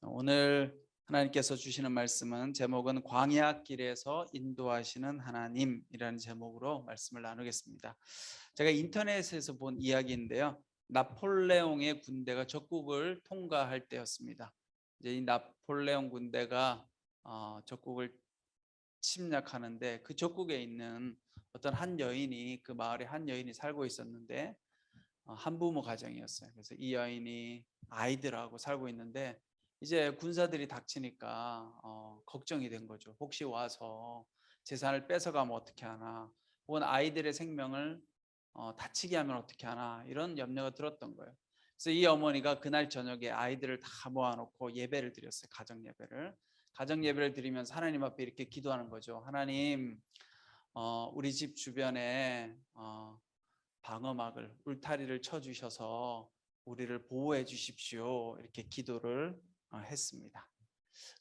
오늘 하나님께서 주시는 말씀은 제목은 광야 길에서 인도하시는 하나님이라는 제목으로 말씀을 나누겠습니다. 제가 인터넷에서 본 이야기인데요. 나폴레옹의 군대가 적국을 통과할 때였습니다. 이제 이 나폴레옹 군대가 적국을 침략하는데 그 적국에 있는 어떤 한 여인이 그 마을에 한 여인이 살고 있었는데 한부모 가정이었어요. 그래서 이 여인이 아이들하고 살고 있는데 이제 군사들이 닥치니까 걱정이 된 거죠. 혹시 와서 재산을 뺏어가면 어떻게 하나, 혹은 아이들의 생명을 다치게 하면 어떻게 하나, 이런 염려가 들었던 거예요. 그래서 이 어머니가 그날 저녁에 아이들을 다 모아놓고 예배를 드렸어요. 가정 예배를 드리면서 하나님 앞에 이렇게 기도하는 거죠. 하나님, 우리 집 주변에 방어막을, 울타리를 쳐주셔서 우리를 보호해 주십시오, 이렇게 기도를 했습니다.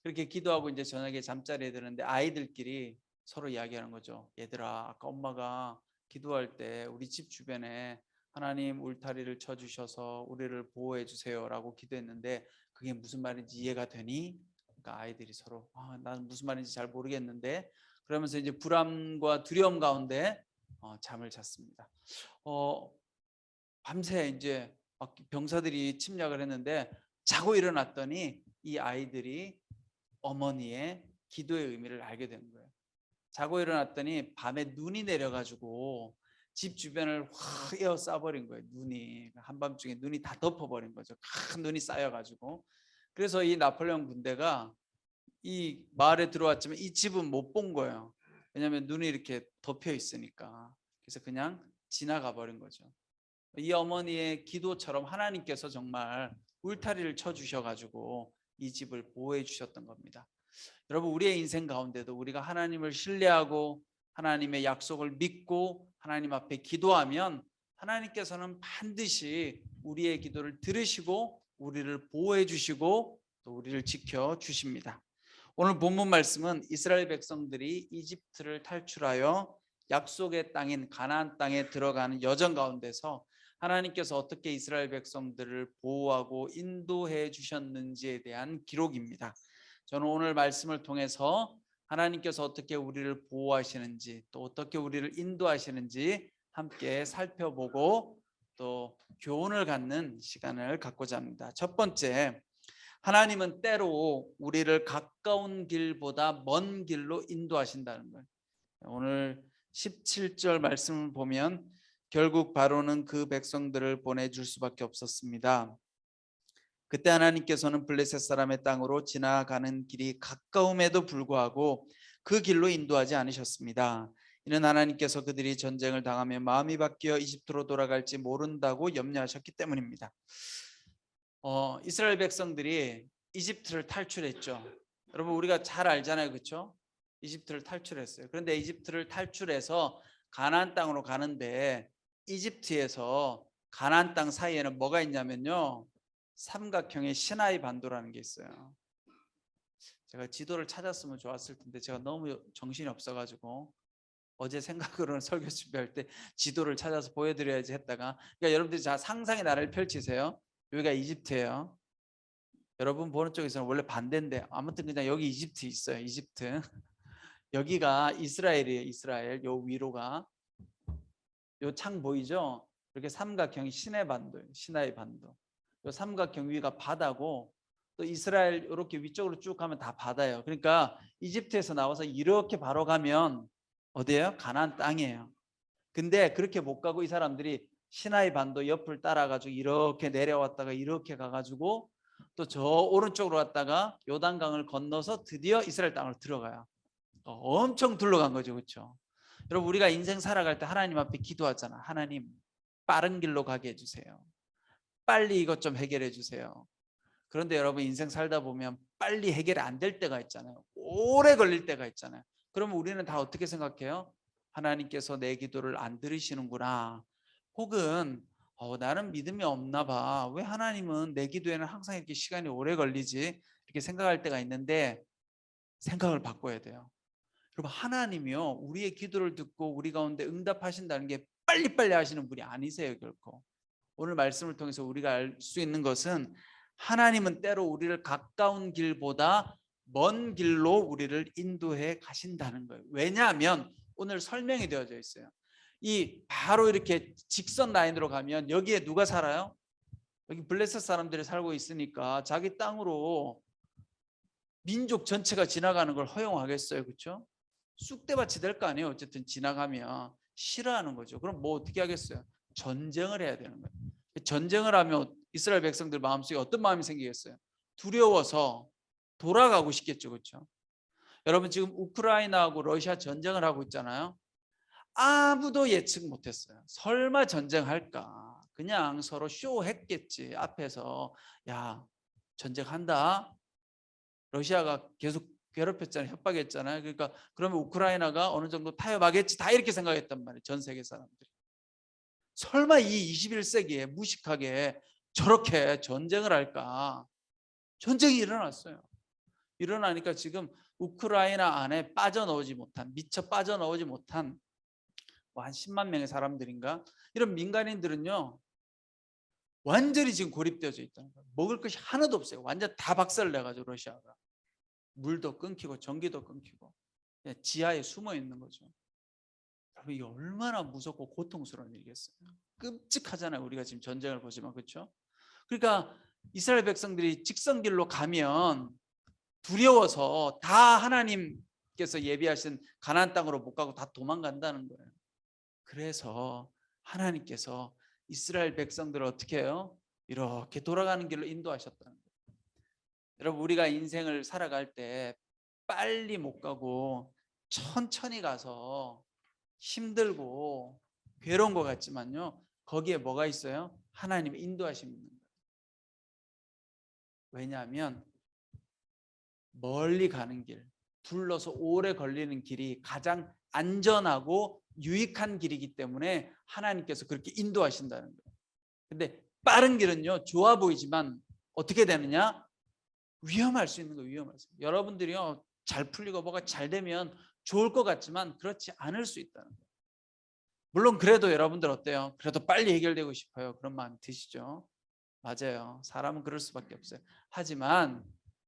그렇게 기도하고 이제 저녁에 잠자리에 드는데 아이들끼리 서로 이야기하는 거죠. 얘들아, 아까 엄마가 기도할 때 우리 집 주변에 하나님 울타리를 쳐주셔서 우리를 보호해 주세요라고 기도했는데 그게 무슨 말인지 이해가 되니? 그러니까 아이들이 서로 나는 무슨 말인지 잘 모르겠는데, 그러면서 이제 불안과 두려움 가운데 잠을 잤습니다. 어, 밤새 이제 막 병사들이 침략을 했는데 자고 일어났더니 이 아이들이 어머니의 기도의 의미를 알게 된 거예요. 자고 일어났더니 밤에 눈이 내려가지고 집 주변을 확 에워싸버린 거예요. 눈이 한밤중에 눈이 다 덮어버린 거죠. 큰 눈이 쌓여가지고. 그래서 이 나폴레옹 군대가 이 마을에 들어왔지만 이 집은 못 본 거예요. 왜냐하면 눈이 이렇게 덮여 있으니까. 그래서 그냥 지나가 버린 거죠. 이 어머니의 기도처럼 하나님께서 정말 울타리를 쳐주셔가지고 이 집을 보호해 주셨던 겁니다. 여러분, 우리의 인생 가운데도 우리가 하나님을 신뢰하고 하나님의 약속을 믿고 하나님 앞에 기도하면 하나님께서는 반드시 우리의 기도를 들으시고 우리를 보호해 주시고 또 우리를 지켜 주십니다. 오늘 본문 말씀은 이스라엘 백성들이 이집트를 탈출하여 약속의 땅인 가나안 땅에 들어가는 여정 가운데서 하나님께서 어떻게 이스라엘 백성들을 보호하고 인도해 주셨는지에 대한 기록입니다. 저는 오늘 말씀을 통해서 하나님께서 어떻게 우리를 보호하시는지 또 어떻게 우리를 인도하시는지 함께 살펴보고 또 교훈을 갖는 시간을 갖고자 합니다. 첫 번째, 하나님은 때로 우리를 가까운 길보다 먼 길로 인도하신다는 거예요. 오늘 17절 말씀을 보면 결국 바로는 그 백성들을 보내줄 수밖에 없었습니다. 그때 하나님께서는 블레셋 사람의 땅으로 지나가는 길이 가까움에도 불구하고 그 길로 인도하지 않으셨습니다. 이는 하나님께서 그들이 전쟁을 당하며 마음이 바뀌어 이집트로 돌아갈지 모른다고 염려하셨기 때문입니다. 이스라엘 백성들이 이집트를 탈출했죠. 여러분, 우리가 잘 알잖아요, 그렇죠? 이집트를 탈출했어요. 그런데 이집트를 탈출해서 가나안 땅으로 가는데 이집트에서 가나안 땅 사이에는 뭐가 있냐면요, 삼각형의 시나이 반도라는 게 있어요. 제가 지도를 찾았으면 좋았을 텐데 제가 너무 정신이 없어가지고 어제 생각으로는 설교 준비할 때 지도를 찾아서 보여드려야지 했다가, 그러니까 여러분들이 자 상상의 나라를 펼치세요. 여기가 이집트예요. 여러분 보는 쪽에서는 원래 반대인데 아무튼 그냥 여기 이집트 있어요. 이집트. 여기가 이스라엘이에요. 이스라엘. 요 위로가 요 창 보이죠? 이렇게 삼각형이 시나이 반도. 요 삼각형 위가 바다고 또 이스라엘 이렇게 위쪽으로 쭉 가면 다 바다예요. 그러니까 이집트에서 나와서 이렇게 바로 가면 어디예요? 가나안 땅이에요. 근데 그렇게 못 가고 이 사람들이 시나이 반도 옆을 따라가지고 이렇게 내려왔다가 이렇게 가가지고 또 저 오른쪽으로 갔다가 요단강을 건너서 드디어 이스라엘 땅으로 들어가요. 엄청 둘러간 거죠, 그렇죠? 여러분, 우리가 인생 살아갈 때 하나님 앞에 기도하잖아. 하나님, 빠른 길로 가게 해주세요. 빨리 이것 좀 해결해 주세요. 그런데 여러분, 인생 살다 보면 빨리 해결이 안 될 때가 있잖아요. 오래 걸릴 때가 있잖아요. 그러면 우리는 다 어떻게 생각해요? 하나님께서 내 기도를 안 들으시는구나. 혹은 나는 믿음이 없나 봐. 왜 하나님은 내 기도에는 항상 이렇게 시간이 오래 걸리지? 이렇게 생각할 때가 있는데 생각을 바꿔야 돼요. 여러분, 하나님이요, 우리의 기도를 듣고 우리 가운데 응답하신다는 게 빨리빨리 하시는 분이 아니세요, 결코. 오늘 말씀을 통해서 우리가 알 수 있는 것은 하나님은 때로 우리를 가까운 길보다 먼 길로 우리를 인도해 가신다는 거예요. 왜냐하면 오늘 설명이 되어져 있어요. 이 바로 이렇게 직선 라인으로 가면 여기에 누가 살아요? 여기 블레셋 사람들이 살고 있으니까 자기 땅으로 민족 전체가 지나가는 걸 허용하겠어요, 그렇죠? 쑥대밭이 될 거 아니에요. 어쨌든 지나가면 싫어하는 거죠. 그럼 뭐 어떻게 하겠어요? 전쟁을 해야 되는 거예요. 전쟁을 하면 이스라엘 백성들 마음속에 어떤 마음이 생기겠어요? 두려워서 돌아가고 싶겠죠, 그렇죠? 여러분 지금 우크라이나하고 러시아 전쟁을 하고 있잖아요. 아무도 예측 못했어요. 설마 전쟁할까? 그냥 서로 쇼했겠지. 앞에서 야 전쟁한다. 러시아가 계속 괴롭혔잖아요. 협박했잖아요. 그러니까 그러면 우크라이나가 어느 정도 타협하겠지. 다 이렇게 생각했단 말이에요. 전 세계 사람들이. 설마 이 21세기에 무식하게 저렇게 전쟁을 할까? 전쟁이 일어났어요. 일어나니까 지금 우크라이나 안에 빠져나오지 못한, 미처 빠져나오지 못한 뭐 한 10만 명의 사람들인가? 이런 민간인들은요. 완전히 지금 고립되어져 있다는 거예요. 먹을 것이 하나도 없어요. 완전 다 박살을 내가지고 러시아가. 물도 끊기고 전기도 끊기고 지하에 숨어 있는 거죠. 여러분 이게 얼마나 무섭고 고통스러운 일이겠어요. 끔찍하잖아요. 우리가 지금 전쟁을 보지만 그렇죠? 그러니까 이스라엘 백성들이 직선길로 가면 두려워서 다 하나님께서 예비하신 가나안 땅으로 못 가고 다 도망간다는 거예요. 그래서 하나님께서 이스라엘 백성들을 어떻게 해요? 이렇게 돌아가는 길로 인도하셨다는 거예요. 여러분 우리가 인생을 살아갈 때 빨리 못 가고 천천히 가서 힘들고 괴로운 것 같지만요. 거기에 뭐가 있어요? 하나님의 인도하심이 있는 거예요. 왜냐하면 멀리 가는 길, 둘러서 오래 걸리는 길이 가장 안전하고 유익한 길이기 때문에 하나님께서 그렇게 인도하신다는 거예요. 근데 빠른 길은요. 좋아 보이지만 어떻게 되느냐? 위험할 수 있는 거예요. 위험할 수 있는 거예요. 여러분들이요. 잘 풀리고 뭐가 잘 되면 좋을 것 같지만 그렇지 않을 수 있다는 거예요. 물론 그래도 여러분들 어때요? 그래도 빨리 해결되고 싶어요. 그런 마음 드시죠? 맞아요. 사람은 그럴 수밖에 없어요. 하지만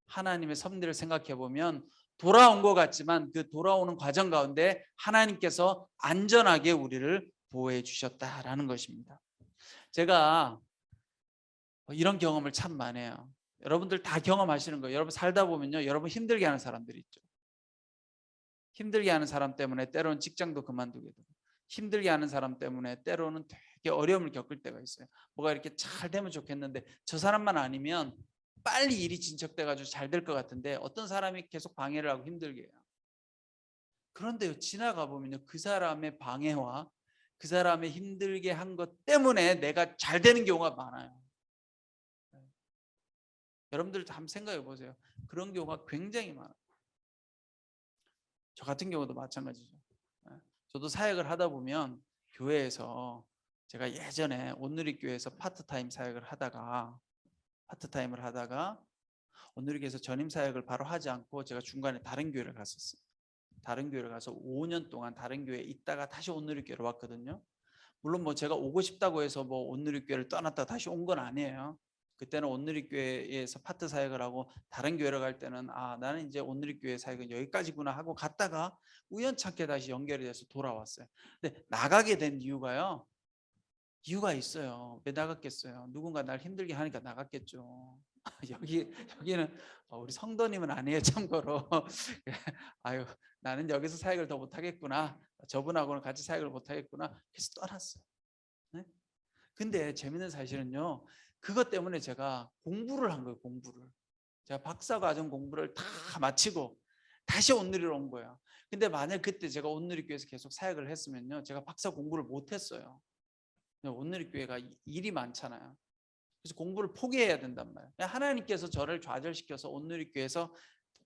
하나님의 섭리를 생각해 보면 돌아온 것 같지만 그 돌아오는 과정 가운데 하나님께서 안전하게 우리를 보호해 주셨다라는 것입니다. 제가 이런 경험을 참 많이 해요. 여러분들 다 경험하시는 거예요. 여러분 살다 보면요. 여러분 힘들게 하는 사람들이 있죠. 힘들게 하는 사람 때문에 때로는 직장도 그만두게 되고 힘들게 하는 사람 때문에 때로는 되게 어려움을 겪을 때가 있어요. 뭐가 이렇게 잘 되면 좋겠는데 저 사람만 아니면 빨리 일이 진척돼 가지고 잘 될 것 같은데 어떤 사람이 계속 방해를 하고 힘들게 해요. 그런데요. 지나가 보면요. 그 사람의 방해와 그 사람의 힘들게 한 것 때문에 내가 잘 되는 경우가 많아요. 여러분들도 한번 생각해 보세요. 그런 경우가 굉장히 많아요. 저 같은 경우도 마찬가지죠. 저도 사역을 하다 보면 교회에서 제가 예전에 온누리교회에서 파트타임을 하다가 온누리교회에서 전임 사역을 바로 하지 않고 제가 중간에 다른 교회를 갔었어요. 다른 교회를 가서 5년 동안 다른 교회에 있다가 다시 온누리교회로 왔거든요. 물론 뭐 제가 오고 싶다고 해서 뭐 온누리교회를 떠났다 다시 온 건 아니에요. 그때는 온누리교회에서 파트 사역을 하고 다른 교회로 갈 때는 아 나는 이제 온누리교회 사역은 여기까지구나 하고 갔다가 우연찮게 다시 연결이 돼서 돌아왔어요. 근데 나가게 된 이유가요. 이유가 있어요. 왜 나갔겠어요? 누군가 날 힘들게 하니까 나갔겠죠. 여기는 우리 성도님은 아니에요. 참고로 아유 나는 여기서 사역을 더 못하겠구나. 저분하고는 같이 사역을 못하겠구나. 그래서 떠났어요. 네? 근데 재밌는 사실은요. 그것 때문에 제가 공부를 한 거예요. 공부를. 제가 박사과정 공부를 다 마치고 다시 온누리로 온 거예요. 근데 만약 그때 제가 온누리교회에서 계속 사역을 했으면요. 제가 박사 공부를 못했어요. 온누리교회가 일이 많잖아요. 그래서 공부를 포기해야 된단 말이에요. 하나님께서 저를 좌절시켜서 온누리교회에서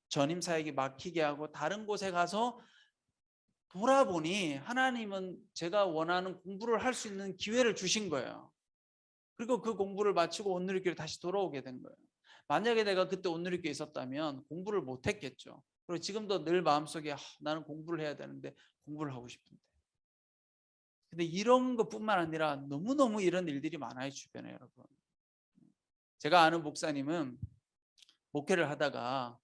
전임 사역이 막히게 하고 다른 곳에 가서 돌아보니 하나님은 제가 원하는 공부를 할 수 있는 기회를 주신 거예요. 그리고 그 공부를 마치고 온누리교회로 다시 돌아오게 된 거예요. 만약에 내가 그때 온누리교회에 있었다면 공부를 못했겠죠. 그리고 지금도 늘 마음속에 나는 공부를 해야 되는데 공부를 하고 싶은데. 근데 이런 것뿐만 아니라 너무너무 이런 일들이 많아요. 주변에 여러분. 제가 아는 목사님은 목회를 하다가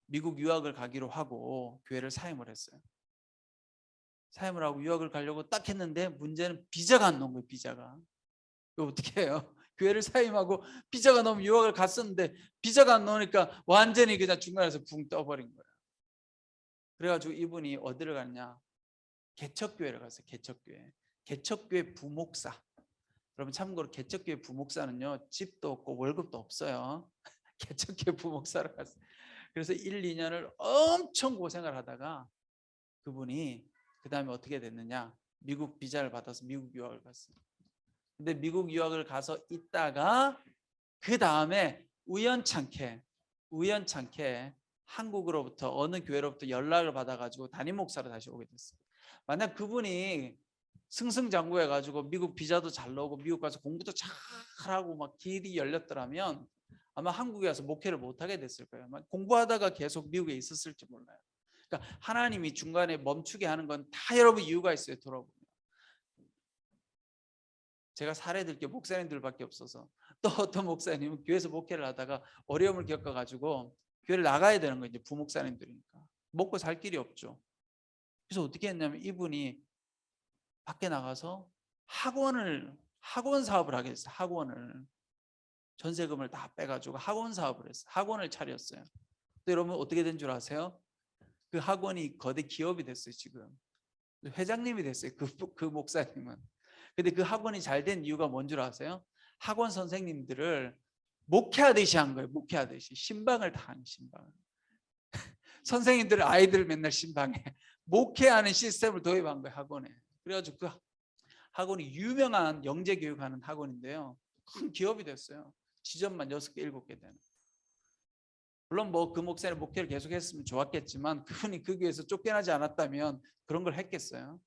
미국 유학을 가기로 하고 교회를 사임을 했어요. 사임을 하고 유학을 가려고 딱 했는데 문제는 비자가 안 나온 거예요. 비자가. 이거 어떻게 해요? 교회를 사임하고 비자가 나오면 유학을 갔었는데 비자가 안 나오니까 완전히 그냥 중간에서 붕 떠버린 거예요. 그래가지고 이분이 어디를 갔냐? 개척교회를 갔어요. 개척교회. 개척교회 부목사. 여러분 참고로 개척교회 부목사는요, 집도 없고 월급도 없어요. 개척교회 부목사를 갔어요. 그래서 1, 2년을 엄청 고생을 하다가 그분이 그 다음에 어떻게 됐느냐, 미국 비자를 받아서 미국 유학을 갔어요. 근데 미국 유학을 가서 있다가 그 다음에 우연찮게 한국으로부터 어느 교회로부터 연락을 받아가지고 담임 목사로 다시 오게 됐어요. 만약 그분이 승승장구해가지고 미국 비자도 잘 나오고 미국 가서 공부도 잘하고 막 길이 열렸더라면 아마 한국에 와서 목회를 못하게 됐을 거예요. 공부하다가 계속 미국에 있었을지 몰라요. 그러니까 하나님이 중간에 멈추게 하는 건 다 여러분 이유가 있어요. 돌아보면 제가 사례들 게 목사님들밖에 없어서, 또 어떤 목사님은 교회에서 목회를 하다가 어려움을 겪어가지고 교회를 나가야 되는 거예요. 이제 부목사님들이니까 먹고 살 길이 없죠. 그래서 어떻게 했냐면 이분이 밖에 나가서 학원 사업을 하게 됐어요. 학원을 전세금을 다 빼가지고 학원 사업을 했어요. 학원을 차렸어요. 또 여러분 어떻게 된 줄 아세요? 그 학원이 거대 기업이 됐어요. 지금 회장님이 됐어요. 그 목사님은. 근데 그 학원이 잘 된 이유가 뭔 줄 아세요? 학원 선생님들을 목회하듯이 한 거예요. 목회하듯이 신방을 다 하는 신방을. 선생님들 아이들 맨날 신방에 목회하는 시스템을 도입한 거예요. 학원에. 그래가지고 그 학원이 유명한 영재 교육하는 학원인데요, 큰 기업이 됐어요. 지점만 6개 7개 되는. 물론 뭐 그 목사님 목회를 계속 했으면 좋았겠지만 그분이 그 교회에서 쫓겨나지 않았다면 그런 걸 했겠어요?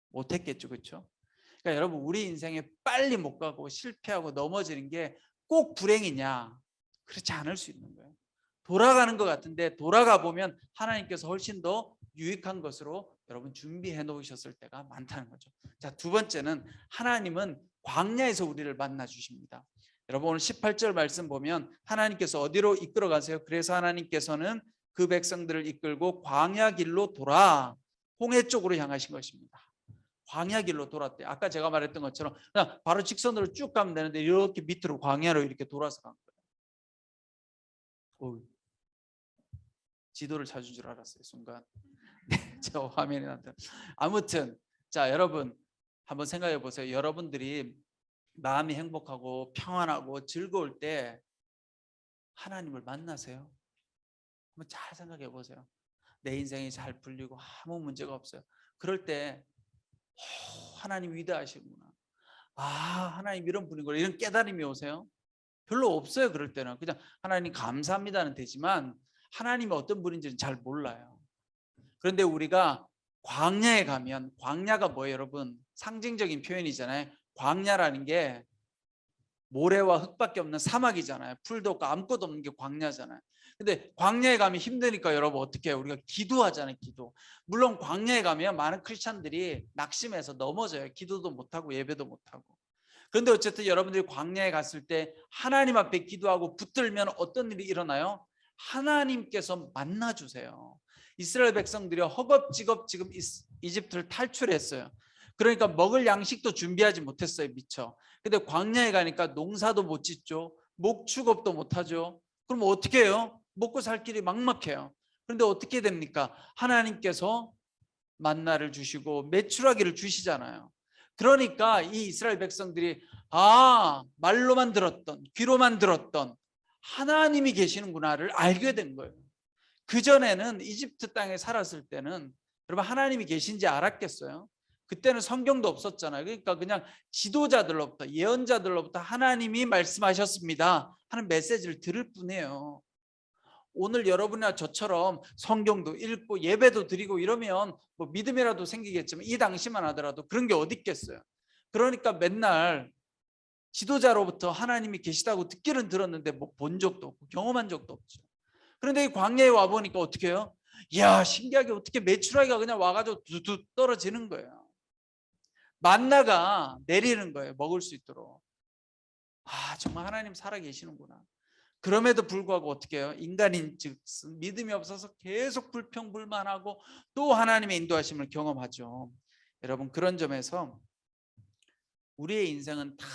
못 했겠죠. 그렇죠? 그러니까 여러분 우리 인생에 빨리 못 가고 실패하고 넘어지는 게 꼭 불행이냐? 그렇지 않을 수 있는 거예요. 돌아가는 것 같은데 돌아가 보면 하나님께서 훨씬 더 유익한 것으로 여러분 준비해 놓으셨을 때가 많다는 거죠. 자, 두 번째는 하나님은 광야에서 우리를 만나 주십니다. 여러분 오늘 18절 말씀 보면 하나님께서 어디로 이끌어 가세요? 그래서 하나님께서는 그 백성들을 이끌고 광야 길로 돌아 홍해 쪽으로 향하신 것입니다. 광야 길로 돌았대. 아까 제가 말했던 것처럼 그냥 바로 직선으로 쭉 가면 되는데 이렇게 밑으로 광야로 이렇게 돌아서 간 거예요. 지도를 찾은 줄 알았어요. 순간. 저 화면이 나타. 아무튼 자, 여러분 한번 생각해 보세요. 여러분들이 마음이 행복하고 평안하고 즐거울 때 하나님을 만나세요? 한번 잘 생각해 보세요. 내 인생이 잘 풀리고 아무 문제가 없어요. 그럴 때 하나님 위대하시구나. 하나님 이런 분이구나. 이런 깨달음이 오세요? 별로 없어요. 그럴 때는 그냥 하나님 감사합니다는 되지만 하나님이 어떤 분인지는 잘 몰라요. 그런데 우리가 광야에 가면, 광야가 뭐예요 여러분? 상징적인 표현이잖아요. 광야라는 게 모래와 흙밖에 없는 사막이잖아요. 풀도 없고 아무것도 없는 게 광야잖아요. 근데 광야에 가면 힘드니까 여러분 어떻게 해요? 우리가 기도하잖아요. 기도. 물론 광야에 가면 많은 크리스찬들이 낙심해서 넘어져요. 기도도 못하고 예배도 못하고. 그런데 어쨌든 여러분들이 광야에 갔을 때 하나님 앞에 기도하고 붙들면 어떤 일이 일어나요? 하나님께서 만나주세요. 이스라엘 백성들이 허겁지겁 지금 이집트를 탈출했어요. 그러니까 먹을 양식도 준비하지 못했어요. 미처. 근데 광야에 가니까 농사도 못 짓죠. 목축업도 못하죠. 그럼 어떻게 해요? 먹고 살 길이 막막해요. 그런데 어떻게 됩니까? 하나님께서 만나를 주시고 메추라기를 주시잖아요. 그러니까 이 이스라엘 백성들이 말로만 들었던, 귀로만 들었던 하나님이 계시는구나를 알게 된 거예요. 그전에는 이집트 땅에 살았을 때는 여러분 하나님이 계신지 알았겠어요? 그때는 성경도 없었잖아요. 그러니까 그냥 지도자들로부터, 예언자들로부터 하나님이 말씀하셨습니다 하는 메시지를 들을 뿐이에요. 오늘 여러분이나 저처럼 성경도 읽고 예배도 드리고 이러면 뭐 믿음이라도 생기겠지만 이 당시만 하더라도 그런 게 어디 있겠어요. 그러니까 맨날 지도자로부터 하나님이 계시다고 듣기는 들었는데 뭐 본 적도 없고 경험한 적도 없죠. 그런데 이 광야에 와보니까 어떻게 해요? 이야, 신기하게 어떻게 메추라기가 그냥 와가지고 두두 떨어지는 거예요. 만나가 내리는 거예요. 먹을 수 있도록. 정말 하나님 살아계시는구나. 그럼에도 불구하고 어떻게 해요? 인간인즉 믿음이 없어서 계속 불평불만하고 또 하나님의 인도하심을 경험하죠. 여러분, 그런 점에서 우리의 인생은 다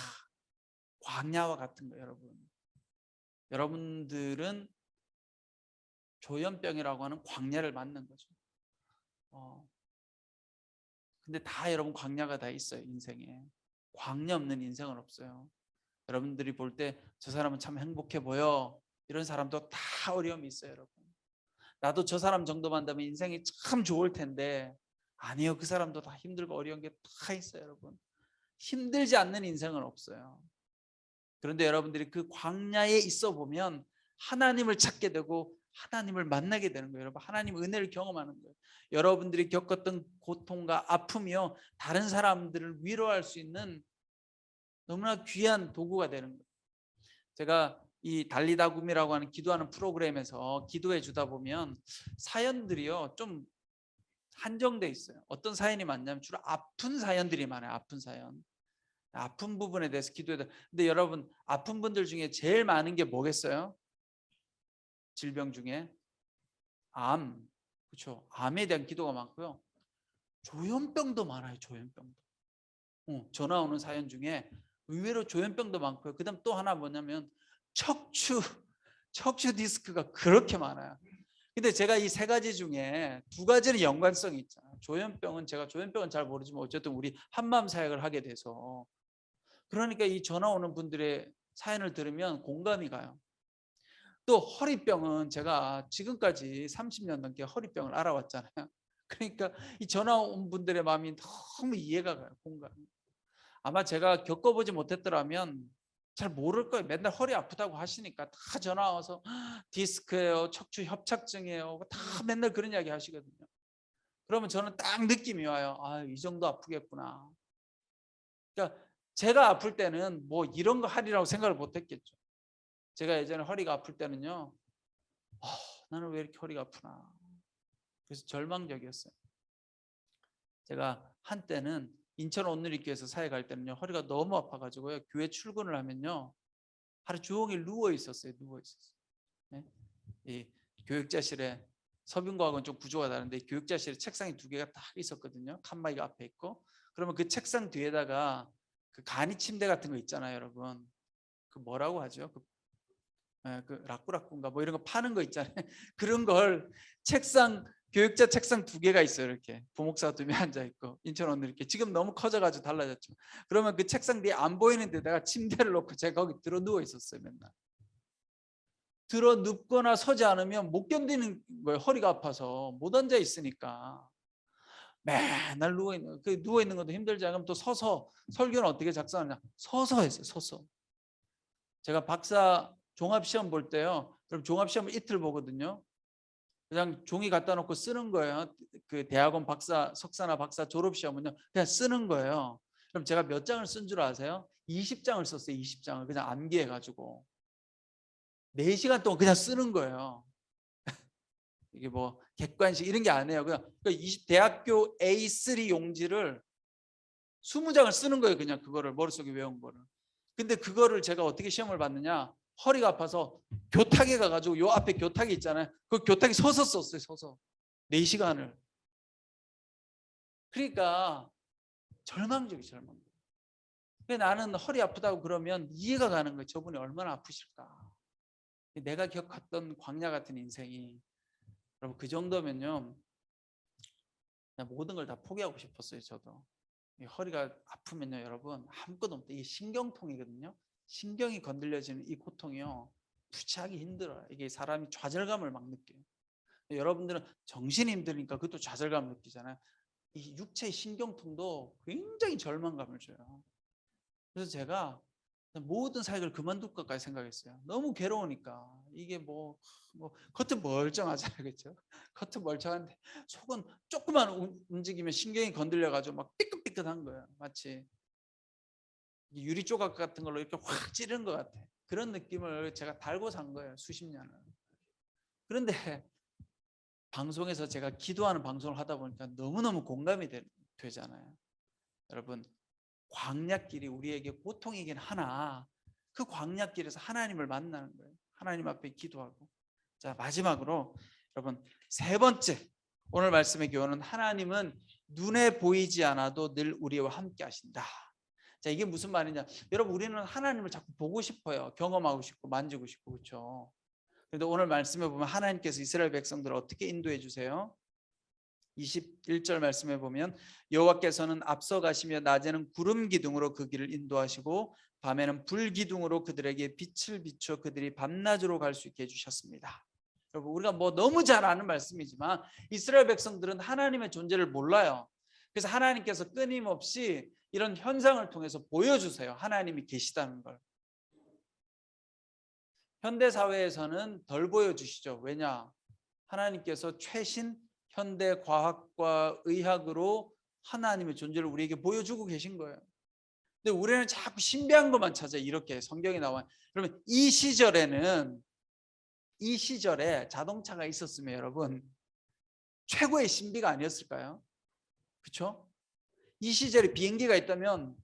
광야와 같은 거예요. 여러분들은 조현병이라고 하는 광야를 맞는 거죠. 근데 다 여러분 광야가 다 있어요. 인생에 광야 없는 인생은 없어요. 여러분들이 볼 때 저 사람은 참 행복해 보여, 이런 사람도 다 어려움이 있어요. 여러분, 나도 저 사람 정도 만나면 인생이 참 좋을 텐데 아니요, 그 사람도 다 힘들고 어려운 게 다 있어요. 여러분, 힘들지 않는 인생은 없어요. 그런데 여러분들이 그 광야에 있어 보면 하나님을 찾게 되고 하나님을 만나게 되는 거예요. 여러분, 하나님 은혜를 경험하는 거예요. 여러분들이 겪었던 고통과 아픔이요, 다른 사람들을 위로할 수 있는 너무나 귀한 도구가 되는 거예요. 제가 이 달리다굼이라고 하는 기도하는 프로그램에서 기도해 주다 보면 사연들이요 좀 한정돼 있어요. 어떤 사연이 많냐면 주로 아픈 사연들이 많아요. 아픈 사연, 아픈 부분에 대해서 기도해야 돼. 근데 여러분, 아픈 분들 중에 제일 많은 게 뭐겠어요? 질병 중에 암, 그렇죠? 암에 대한 기도가 많고요. 조현병도 많아요. 조현병도. 전화 오는 사연 중에 의외로 조현병도 많고요. 그다음 또 하나 뭐냐면 척추 디스크가 그렇게 많아요. 근데 제가 이 세 가지 중에 두 가지는 연관성이 있잖아요. 조현병은 제가 조현병은 잘 모르지만 어쨌든 우리 한마음 사역을 하게 돼서, 그러니까 이 전화 오는 분들의 사연을 들으면 공감이 가요. 또 허리병은 제가 지금까지 30년 넘게 허리병을 알아왔잖아요. 그러니까 이 전화 온 분들의 마음이 너무 이해가 가요. 공감이. 아마 제가 겪어보지 못했더라면 잘 모를 거예요. 맨날 허리 아프다고 하시니까 다 전화 와서 디스크예요, 척추 협착증이에요, 다 맨날 그런 이야기 하시거든요. 그러면 저는 딱 느낌이 와요. 아, 이 정도 아프겠구나. 그러니까 제가 아플 때는 뭐 이런 거 하리라고 생각을 못했겠죠. 제가 예전에 허리가 아플 때는요, 나는 왜 이렇게 허리가 아프나. 그래서 절망적이었어요. 제가 한때는 인천 온누리교회에서 사회 갈 때는요, 허리가 너무 아파가지고요, 교회 출근을 하면요 하루 종일 누워 있었어요. 네? 이 교육자실에, 서빙과학은 좀 구조가 다른데 교육자실에 책상이 두 개가 딱 있었거든요. 칸막이가 앞에 있고, 그러면 그 책상 뒤에다가 그 간이 침대 같은 거 있잖아요. 여러분, 그 뭐라고 하죠? 그 라꾸라꾸인가 뭐 이런 거 파는 거 있잖아요. 그런 걸 교육자 책상 두 개가 있어요. 이렇게 부목사가 두 명 앉아 있고, 인천원 이렇게 지금 너무 커져가지고 달라졌죠. 그러면 그 책상 뒤에 안 보이는 데다가 침대를 놓고 제가 거기 들어 누워 있었어요. 맨날 들어 눕거나 서지 않으면 못 견디는 거예요. 허리가 아파서 못 앉아 있으니까 맨날 누워 있는 것도 힘들지 않으면 또 서서, 설교는 어떻게 작성하냐, 서서 했어요. 서서. 제가 박사 종합시험 볼 때요, 그럼 종합시험을 이틀 보거든요. 그냥 종이 갖다 놓고 쓰는 거예요. 그 대학원 박사, 석사나 박사 졸업시험은요 그냥 쓰는 거예요. 그럼 제가 몇 장을 쓴 줄 아세요? 20장을 썼어요. 20장을 그냥 암기해가지고 4시간 동안 그냥 쓰는 거예요. 이게 뭐 객관식 이런 게 아니에요. 그냥 대학교 A3 용지를 20장을 쓰는 거예요. 그냥 그거를 머릿속에 외운 거를. 근데 그거를 제가 어떻게 시험을 봤느냐, 허리가 아파서 교탁에 가가지고 요 앞에 교탁이 있잖아요. 그 교탁에 서서 썼어요. 서서 4시간을. 그러니까 절망적이. 근데 나는 허리 아프다고 그러면 이해가 가는 거예요. 저분이 얼마나 아프실까. 내가 겪었던 광야 같은 인생이, 여러분, 그 정도면요 그냥 모든 걸 다 포기하고 싶었어요. 저도. 허리가 아프면요 여러분 아무것도 없다. 이게 신경통이거든요. 신경이 건들려지는 이 고통이요 무지하게 힘들어요. 이게 사람이 좌절감을 막 느껴요. 여러분들은 정신이 힘드니까 그것도 좌절감 느끼잖아요. 이 육체의 신경통도 굉장히 절망감을 줘요. 그래서 제가 모든 사역을 그만둘 것까지 생각했어요. 너무 괴로우니까. 이게 뭐 겉은 멀쩡하잖아요. 그렇죠? 겉은 멀쩡한데 속은 조금만 움직이면 신경이 건들려가지고 막 삐끗삐끗한 거예요. 마치 유리 조각 같은 걸로 이렇게 확 찌르는 것 같아. 그런 느낌을 제가 달고 산 거예요. 수십 년을. 그런데 방송에서 제가 기도하는 방송을 하다 보니까 너무너무 공감이 되잖아요. 여러분, 광야길이 우리에게 고통이긴 하나 그 광야길에서 하나님을 만나는 거예요. 하나님 앞에 기도하고. 자, 마지막으로 여러분, 세 번째 오늘 말씀의 교훈은 하나님은 눈에 보이지 않아도 늘 우리와 함께 하신다. 자, 이게 무슨 말이냐? 여러분, 우리는 하나님을 자꾸 보고 싶어요. 경험하고 싶고 만지고 싶고, 그렇죠? 그런데 오늘 말씀에 보면 하나님께서 이스라엘 백성들을 어떻게 인도해 주세요? 21절 말씀에 보면 여호와께서는 앞서 가시며 낮에는 구름 기둥으로 그 길을 인도하시고 밤에는 불 기둥으로 그들에게 빛을 비춰 그들이 밤낮으로 갈 수 있게 해주셨습니다. 여러분, 우리가 뭐 너무 잘 아는 말씀이지만 이스라엘 백성들은 하나님의 존재를 몰라요. 그래서 하나님께서 끊임없이 이런 현상을 통해서 보여주세요. 하나님이 계시다는 걸. 현대 사회에서는 덜 보여주시죠. 왜냐? 하나님께서 최신 현대 과학과 의학으로 하나님의 존재를 우리에게 보여주고 계신 거예요. 근데 우리는 자꾸 신비한 것만 찾아. 이렇게 성경에 나와요. 그러면 이 시절에 자동차가 있었으면 여러분 최고의 신비가 아니었을까요? 그렇죠? 이 시절에 비행기가 있다면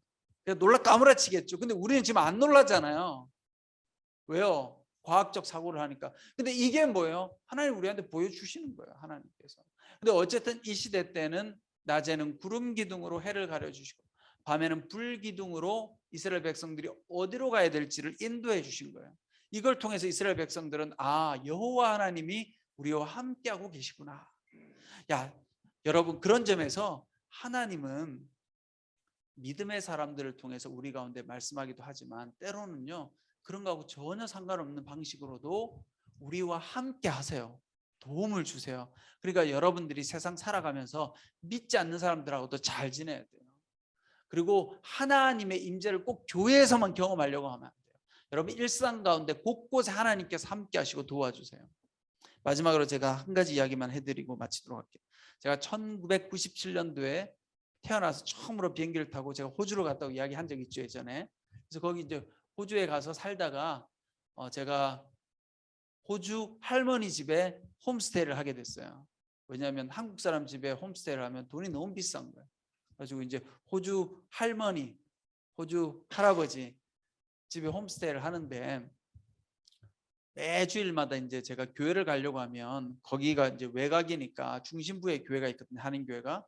놀라 까무라치겠죠. 근데 우리는 지금 안 놀라잖아요. 왜요? 과학적 사고를 하니까. 근데 이게 뭐예요? 하나님 우리한테 보여주시는 거예요. 하나님께서. 근데 어쨌든 이 시대 때는 낮에는 구름 기둥으로 해를 가려주시고 밤에는 불 기둥으로 이스라엘 백성들이 어디로 가야 될지를 인도해 주신 거예요. 이걸 통해서 이스라엘 백성들은 여호와 하나님이 우리와 함께하고 계시구나. 야, 여러분, 그런 점에서 하나님은 믿음의 사람들을 통해서 우리 가운데 말씀하기도 하지만 때로는요, 그런 거하고 전혀 상관없는 방식으로도 우리와 함께 하세요. 도움을 주세요. 그러니까 여러분들이 세상 살아가면서 믿지 않는 사람들하고도 잘 지내야 돼요. 그리고 하나님의 임재를 꼭 교회에서만 경험하려고 하면 안 돼요. 여러분, 일상 가운데 곳곳에 하나님께서 함께 하시고 도와주세요. 마지막으로 제가 한 가지 이야기만 해드리고 마치도록 할게요. 제가 1997년도에 태어나서 처음으로 비행기를 타고 제가 호주로 갔다고 이야기한 적이 있죠, 예전에. 그래서 거기 이제 호주에 가서 살다가 제가 호주 할머니 집에 홈스테이를 하게 됐어요. 왜냐하면 한국 사람 집에 홈스테이를 하면 돈이 너무 비싼 거예요. 그래가지고 이제 호주 할머니, 호주 할아버지 집에 홈스테이를 하는데 매주일마다 이제 제가 교회를 가려고 하면 거기가 이제 외곽이니까 중심부에 교회가 있거든요, 한인교회가.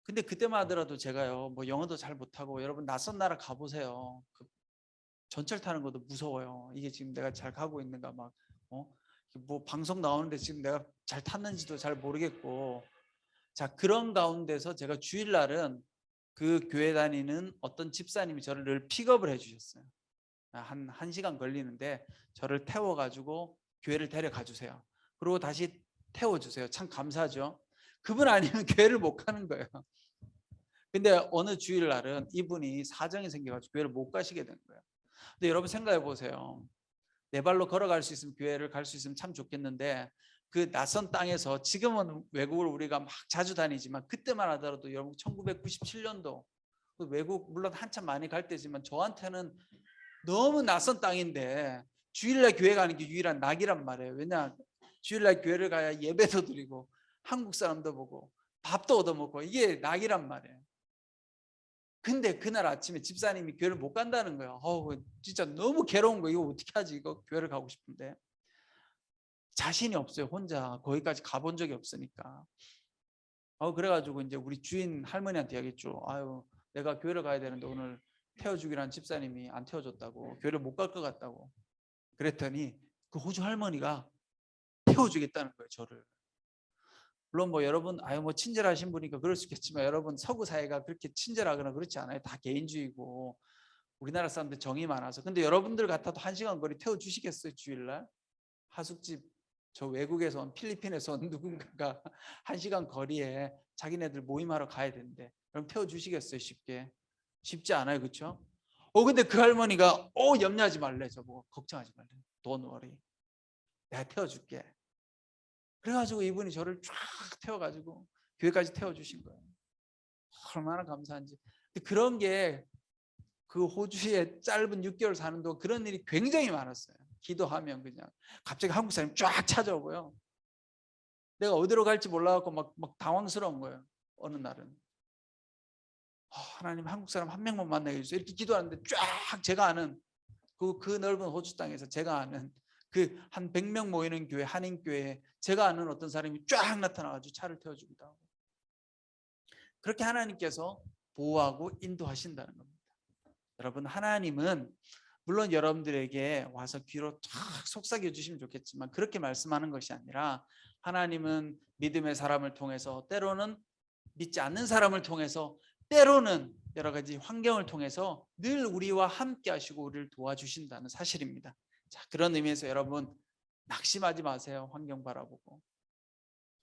근데 그때만 하더라도 제가요, 뭐 영어도 잘 못하고, 여러분 낯선 나라 가보세요. 전철 타는 것도 무서워요. 이게 지금 내가 잘 가고 있는가, 뭐 방송 나오는데 지금 내가 잘 탔는지도 잘 모르겠고. 자, 그런 가운데서 제가 주일날은 그 교회 다니는 어떤 집사님이 저를 늘 픽업을 해주셨어요. 한 1시간 걸리는데 저를 태워가지고 교회를 데려가 주세요. 그리고 다시 태워주세요. 참 감사하죠. 그분 아니면 교회를 못 가는 거예요. 근데 어느 주일날은 이분이 사정이 생겨가지고 교회를 못 가시게 된 거예요. 근데 여러분 생각해 보세요. 내 발로 걸어갈 수 있으면 교회를 갈 수 있으면 참 좋겠는데 그 낯선 땅에서, 지금은 외국을 우리가 막 자주 다니지만 그때만 하더라도 여러분 1997년도 외국 물론 한참 많이 갈 때지만 저한테는 너무 낯선 땅인데 주일날 교회 가는 게 유일한 낙이란 말이에요. 왜냐, 주일날 교회를 가야 예배도 드리고 한국 사람도 보고 밥도 얻어먹고 이게 낙이란 말이에요. 근데 그날 아침에 집사님이 교회를 못 간다는 거예요. 진짜 너무 괴로운 거예요. 이거 어떻게 하지? 이거 교회를 가고 싶은데 자신이 없어요. 혼자 거기까지 가본 적이 없으니까. 그래가지고 이제 우리 주인 할머니한테 얘기했죠. 내가 교회를 가야 되는데 오늘 태워주기란 집사님이 안 태워줬다고, 교회를 못 갈 것 같다고. 그랬더니 그 호주 할머니가 태워주겠다는 거예요, 저를. 물론 뭐 여러분 뭐 친절하신 분이니까 그럴 수 있겠지만 여러분 서구 사회가 그렇게 친절하거나 그렇지 않아요. 다 개인주의고 우리나라 사람들 정이 많아서. 근데 여러분들 같아도 1시간 거리 태워주시겠어요? 주일날 하숙집, 저 외국에서 온 필리핀에서 온 누군가가 1시간 거리에 자기네들 모임하러 가야 되는데 그럼 태워주시겠어요? 쉽지 않아요, 그렇죠? 근데 그 할머니가 염려하지 말래, 저보고 걱정하지 말래, Don't worry, 내가 태워줄게. 그래가지고 이분이 저를 쫙 태워가지고 교회까지 태워주신 거예요. 얼마나 감사한지. 근데 그런 게 그 호주에 짧은 6개월 사는 동안 그런 일이 굉장히 많았어요. 기도하면 그냥 갑자기 한국 사람이 쫙 찾아오고요. 내가 어디로 갈지 몰라갖고 막 당황스러운 거예요. 어느 날은 하나님 한국 사람 한 명만 만나게 해주세요. 이렇게 기도하는데 쫙 제가 아는 그 넓은 호주 땅에서 제가 아는 그 한 100명 모이는 교회, 한인교회에 제가 아는 어떤 사람이 쫙 나타나가지고 차를 태워주기도 하고, 그렇게 하나님께서 보호하고 인도하신다는 겁니다. 여러분, 하나님은 물론 여러분들에게 와서 귀로 쫙 속삭여 주시면 좋겠지만 그렇게 말씀하는 것이 아니라, 하나님은 믿음의 사람을 통해서, 때로는 믿지 않는 사람을 통해서, 때로는 여러 가지 환경을 통해서 늘 우리와 함께 하시고 우리를 도와주신다는 사실입니다. 자, 그런 의미에서 여러분 낙심하지 마세요. 환경 바라보고.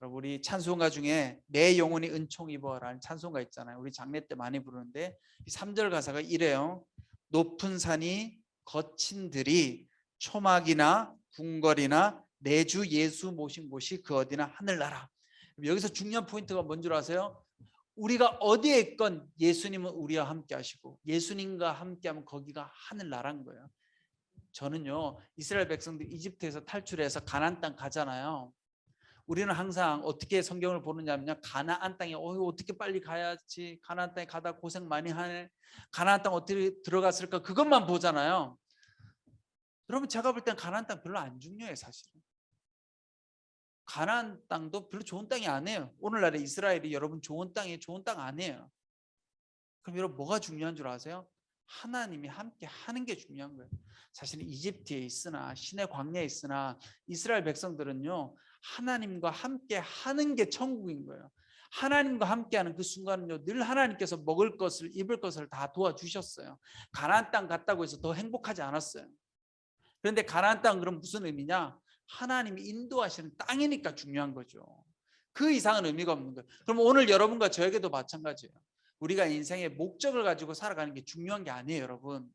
여러분, 우리 찬송가 중에 내 영혼이 은총 입어라는 찬송가 있잖아요. 우리 장례 때 많이 부르는데 이 3절 가사가 이래요. 높은 산이 거친 들이 초막이나 궁궐이나 내 주 예수 모신 곳이 그 어디나 하늘나라. 여기서 중요한 포인트가 뭔 줄 아세요? 우리가 어디에 있건 예수님은 우리와 함께 하시고, 예수님과 함께하면 거기가 하늘나라인 거예요. 저는요, 이스라엘 백성들 이집트에서 탈출해서 가나안 땅 가잖아요. 우리는 항상 어떻게 성경을 보느냐면요, 가나안 땅에 어떻게 빨리 가야지, 가나안 땅에 가다 고생 많이 하네, 가나안 땅 어떻게 들어갔을까, 그것만 보잖아요. 여러분, 제가 볼 땐 가나안 땅 별로 안 중요해. 사실은 가나안 땅도 별로 좋은 땅이 아니에요. 오늘날의 이스라엘이 여러분 좋은 땅이 좋은 땅 아니에요. 그럼 여러분 뭐가 중요한 줄 아세요? 하나님이 함께 하는 게 중요한 거예요. 사실 이집트에 있으나 시내 광야에 있으나 이스라엘 백성들은요, 하나님과 함께 하는 게 천국인 거예요. 하나님과 함께하는 그 순간은요, 늘 하나님께서 먹을 것을 입을 것을 다 도와주셨어요. 가나안 땅 갔다고 해서 더 행복하지 않았어요. 그런데 가나안 땅 그럼 무슨 의미냐? 하나님이 인도하시는 땅이니까 중요한 거죠. 그 이상은 의미가 없는 거예요. 그럼 오늘 여러분과 저에게도 마찬가지예요. 우리가 인생의 목적을 가지고 살아가는 게 중요한 게 아니에요, 여러분.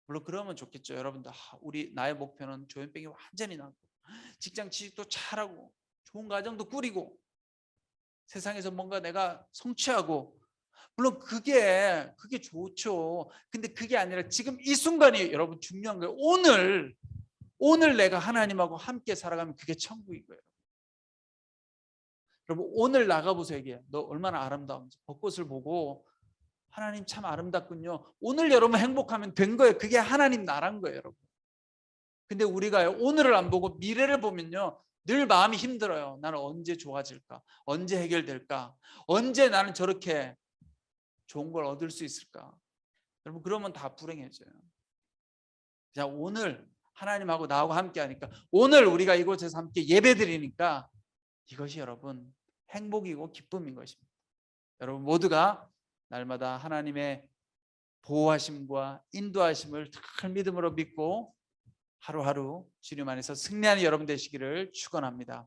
물론 그러면 좋겠죠. 여러분들, 우리 나의 목표는 조현병이 완전히 나고 직장 취직도 잘하고 좋은 가정도 꾸리고 세상에서 뭔가 내가 성취하고, 물론 그게 좋죠. 근데 그게 아니라 지금 이 순간이 여러분 중요한 거예요. 오늘 내가 하나님하고 함께 살아가면 그게 천국인 거예요. 여러분, 오늘 나가보세요. 이게 너 얼마나 아름다운지 벚꽃을 보고 하나님 참 아름답군요. 오늘 여러분 행복하면 된 거예요. 그게 하나님 나라인 거예요, 여러분. 근데 우리가 오늘을 안 보고 미래를 보면요, 늘 마음이 힘들어요. 나는 언제 좋아질까? 언제 해결될까? 언제 나는 저렇게 좋은 걸 얻을 수 있을까? 여러분, 그러면 다 불행해져요. 자, 오늘 하나님하고 나하고 함께 하니까, 오늘 우리가 이곳에서 함께 예배드리니까 이것이 여러분 행복이고 기쁨인 것입니다. 여러분 모두가 날마다 하나님의 보호하심과 인도하심을 늘 믿음으로 믿고 하루하루 주님 안에서 승리하는 여러분 되시기를 축원합니다.